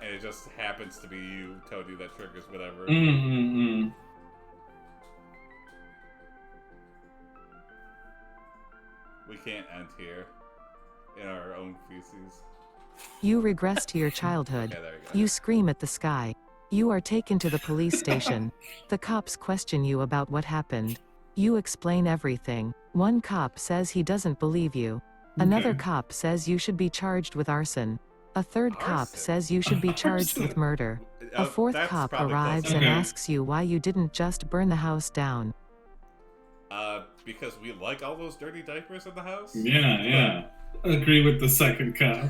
And it just happens to be you, told you that triggers whatever. Mm-mm-mm. We can't end here in our own feces. You regress to your childhood. Okay, there you go. You scream at the sky. You are taken to the police station. The cops question you about what happened. You explain everything. One cop says he doesn't believe you. Another Okay. cop says you should be charged with arson. A third cop Arson? says you should be charged with Arson? murder. A fourth That's cop probably arrives close and Okay. asks you why you didn't just burn the house down. Because we like all those dirty diapers in the house? Yeah, yeah. Agree with the second cop.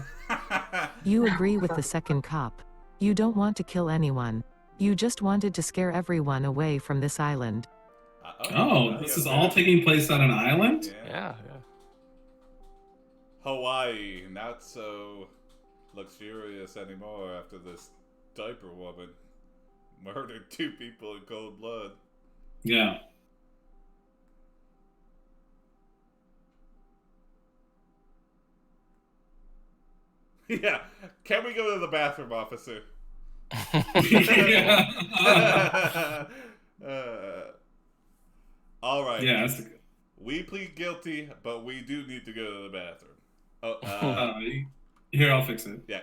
You agree with the second cop. You don't want to kill anyone. You just wanted to scare everyone away from this island. Oh, this is all taking place on an island? Yeah. Hawaii, not so luxurious anymore after this diaper woman murdered 2 people in cold blood. Yeah. Yeah, can we go to the bathroom, officer? Yeah. All right. Yeah, that's the... We plead guilty, but we do need to go to the bathroom. Here, I'll fix it. Yeah.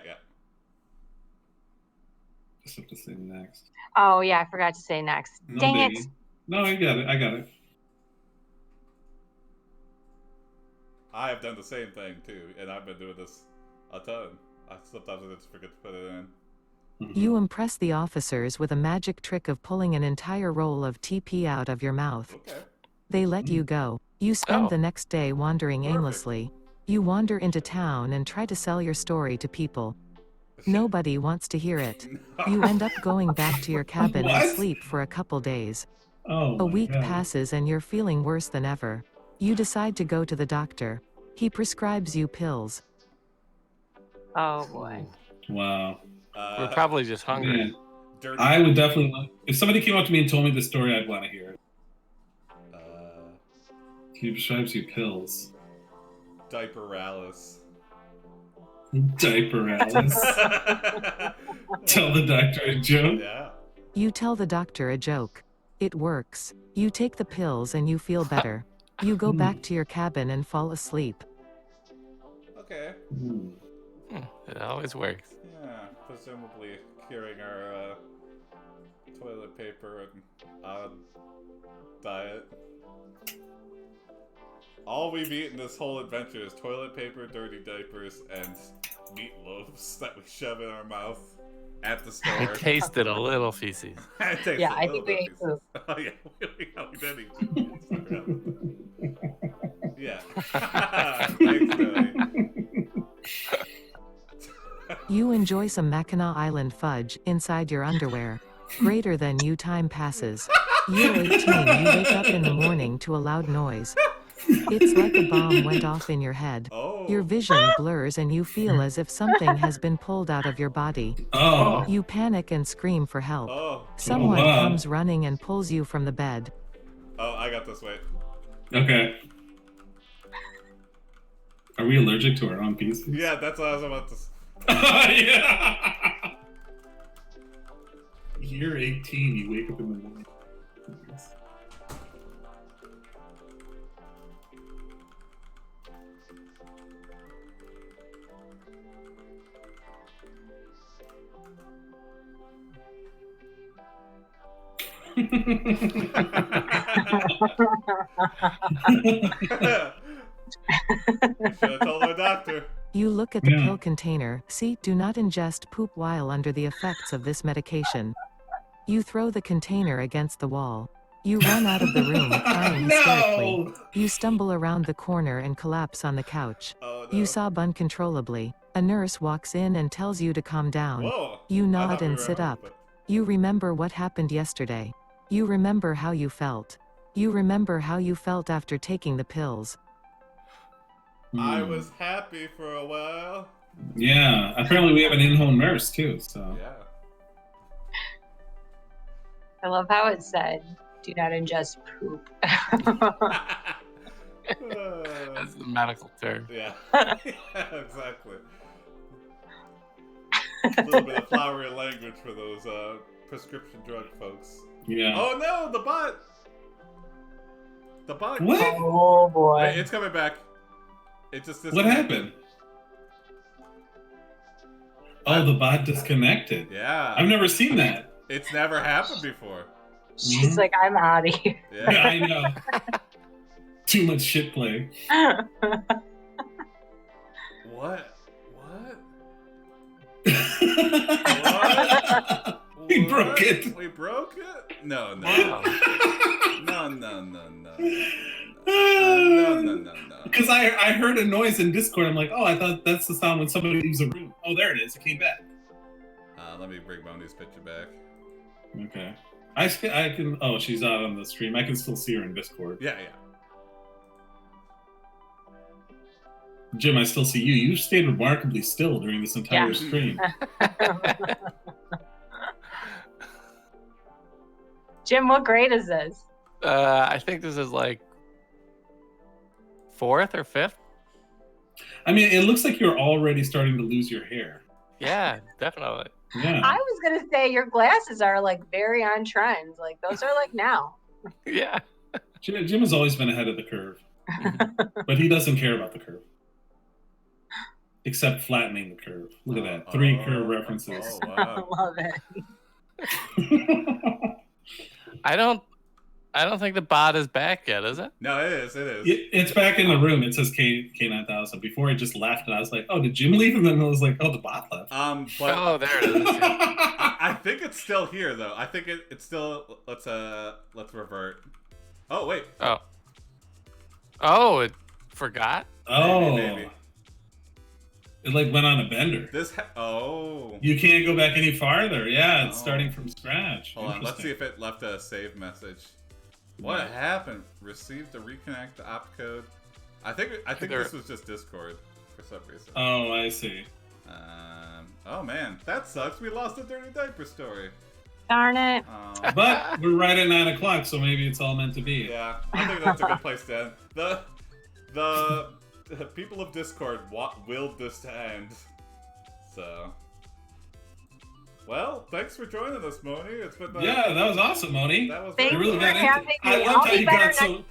Just have to say next. Oh, yeah, I forgot to say next. No Dang biggie. it. No, I got it. I got it. I have done the same thing too, and I've been doing this a ton. Sometimes I just forget to put it in. Mhm. You impress the officers with a magic trick of pulling an entire roll of TP out of your mouth. Okay. They let you go. You spend Oh. the next day wandering Perfect. aimlessly. You wander into town and try to sell your story to people. Nobody wants to hear it. You end up going back to your cabin and What? sleep for a couple days. Oh, A my week God. passes and you're feeling worse than ever. You decide to go to the doctor. He prescribes you pills. Oh, boy. Wow. We're probably just hungry. Man, dirty. I would definitely... If somebody came up to me and told me the story, I'd want to hear it. He prescribes you pills. Diaper Alice. Diaper Alice. Tell the doctor a joke. Yeah. You tell the doctor a joke. It works. You take the pills and you feel better. You go back to your cabin and fall asleep. Okay. Hmm. It always works. Yeah. Presumably curing our toilet paper and odd diet. All we've eaten this whole adventure is toilet paper, dirty diapers, and meatloaves that we shove in our mouth. at the store. I tasted a little feces. It takes Yeah, a I little think bit we of ate poop. pieces. Oh, yeah. We did eat poop. Yeah. Thanks, Tony. You enjoy some Mackinac Island fudge inside your underwear. Greater than you time passes. You're 18, you wake up in the morning to a loud noise. It's like a bomb went off in your head. Oh. Your vision blurs and you feel as if something has been pulled out of your body. Oh. You panic and scream for help. Oh. Someone wow. comes running and pulls you from the bed. Oh, I got this. Wait. Okay. Are we allergic to our own pieces? Yeah, that's what I was about to say. Yeah. You're 18, you wake up in the morning. Should have told our doctor. You look at the Yeah. pill container. See, do not ingest poop while under the effects of this medication. You throw the container against the wall. You run out of the room crying hysterically. No! You stumble around the corner and collapse on the couch. Oh, no. You sob uncontrollably. A nurse walks in and tells you to calm down. Whoa. You I nod thought we and were sit home, up. but- You remember what happened yesterday. You remember how you felt. You remember how you felt after taking the pills. I was happy for a while. Yeah, apparently we have an in-home nurse too, so. Yeah. I love how it said, "Do not ingest poop." That's the medical term. Yeah. Yeah, exactly. A little bit of flowery language for those prescription drug folks. Yeah. Oh no, the bot! The bot. What? Oh boy. Hey, it's coming back. It just What happened? Oh, the bot disconnected. Yeah. I've never seen that. It's never happened before. She's like, I'm out of here. Yeah, Yeah. I know. Too much shit play. What? What? We What? broke it. We broke it? No, no. Wow. No, no, no, no. No, no, no, no. Because I heard a noise in Discord. I'm like, oh, I thought that's the sound when somebody leaves a room. Oh, there it is. It came back. Let me bring Moni's picture back. Okay. I can. Oh, she's out on the stream. I can still see her in Discord. Yeah, yeah. Jim, I still see you. You stayed remarkably still during this entire Yeah. stream. Jim, what grade is this? I think this is like 4th or 5th. I mean, it looks like you're already starting to lose your hair. Yeah, definitely. Yeah. I was gonna say your glasses are like very on trend. Like those are like now. Yeah. Jim has always been ahead of the curve, but he doesn't care about the curve. Except flattening the curve. Look at that. 3 curve references. Oh, I wow. love it. I don't think the bot is back yet, is it? No, it is. It is. It's back in the room. It says K9000. Before I just laughed and I was like, oh, did Jim leave? And then I was like, oh, the bot left. But Oh, there it is. I think it's still here though. I think it's still. Let's revert. Oh wait. Oh, it forgot? Oh. Maybe. It like went on a bender. Oh. You can't go back any farther. Yeah, it's Oh. starting from scratch. Hold on. Let's see if it left a save message. What Yeah. happened? Received a reconnect opcode. I think this was just Discord for some reason. Oh, I see. Oh man, that sucks. We lost a dirty diaper story. Darn it. Oh. But we're right at 9 o'clock, so maybe it's all meant to be. Yeah, I think that's a good place to end. The people of Discord willed this to end. So, well, thanks for joining us, Moni. It's been Yeah, that was awesome, Moni. That was Thank I very really you got for into having it. me. I I'll loved how be you better got so.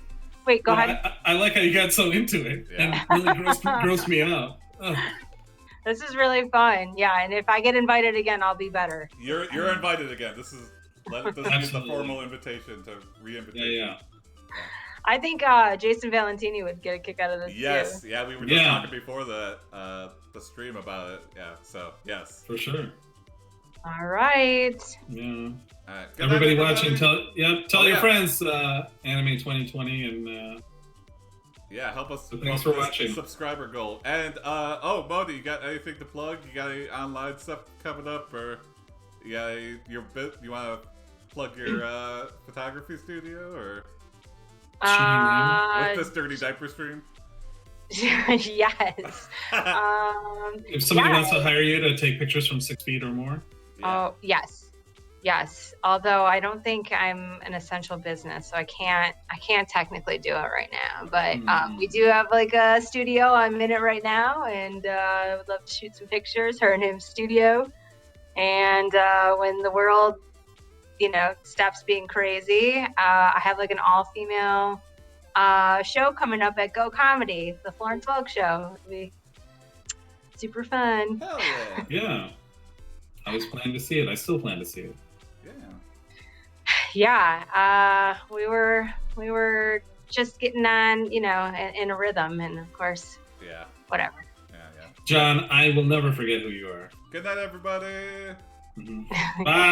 Wait, go Well, ahead. I like how you got so into it and really grossed me out. Oh. This is really fun. Yeah, and if I get invited again, I'll be better. You're invited again. This is the Absolutely. formal invitation to re-invitation. Yeah. I think Jason Valentini would get a kick out of this Yes, too. yeah, we were just Yeah. talking before the stream about it. Yeah, so yes. For sure. All right. Yeah. All right. Good Everybody night, watching, tell your yeah. friends, Anime 2020, and yeah, help us. So thanks help for this watching. Subscriber goal. And Moni, you got anything to plug? You got any online stuff coming up, or you got your bit? You want to plug your photography studio, or with this dirty diaper stream? Yes. if somebody wants to hire you to take pictures from 6 feet or more. Yeah. Oh, yes. Although I don't think I'm an essential business, so I can't technically do it right now. But we do have like a studio. I'm in it right now, and I would love to shoot some pictures. Her name's Studio. And when the world, stops being crazy, I have like an all-female show coming up at Go Comedy, the Florence Welk show. It'll be super fun. Hell yeah. Yeah. I always plan to see it. I still plan to see it. Yeah. We were just getting on, in a rhythm, and of course, whatever. Yeah. John, I will never forget who you are. Good night, everybody. Bye.